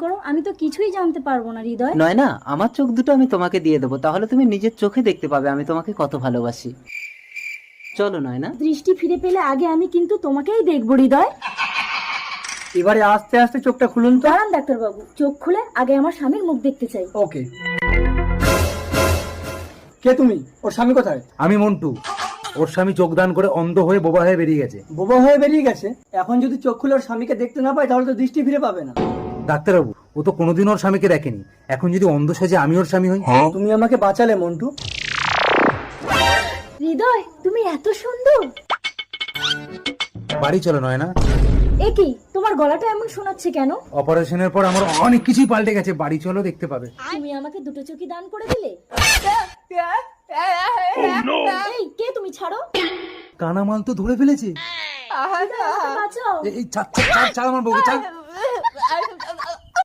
করো, আমি তো কিছুই জানতে পারবো না হৃদয়। নয় না, আমার চোখ দুটো আমি তোমাকে দিয়ে দেবো, তাহলে তুমি নিজের চোখে দেখতে পাবে আমি তোমাকে কত ভালোবাসি। চলো নয় না। দৃষ্টি ফিরে পেলে আগে আমি কিন্তু তোমাকেই দেখবো হৃদয়। এবারে আস্তে আস্তে চোখটা খুলুন তো। দাঁড়ান ডাক্তারবাবু, চোখ খুলে আগে আমার স্বামীর মুখ দেখতে চাই। ওকে। কে তুমি? ওর স্বামী কোথায়? আমি মন্টু। ওর স্বামী চোখদান করে অন্ধ হয়ে বোবা হয়ে বেরিয়ে গেছে। বোবা হয়ে বেরিয়ে গেছে? এখন যদি চোখ খুলে ওর স্বামীকে দেখতে না পায় তাহলে তো দৃষ্টি ফিরে পাবে না। ডাক্তারবাবু, ও তো কোনোদিন ওর স্বামীকে দেখেনি। এখন যদি অন্ধ সেজে আমি ওর স্বামী হই? তুমি আমাকে বাঁচালে মন্টু। হৃদয়, তুমি এত সুন্দর। বাড়ি চলো নয় না। এ কি, তোমার গলাটা এমন শোনাচ্ছে কেন? অপারেশনের পর আমার অনেক কিছুই পাল্টে গেছে। বাড়ি চলো, দেখতে পাবে। তুমি আমাকে দুটো চোখই দান করে দিলে। এই কে তুমি? ছাড়ো। কানামাল তো ধরে ফেলেছে। হৃদয়, আমাকে বাঁচাও। এই ছাড় ছাড় ছাড়, ছাড় আমার বউকে, ছাড়।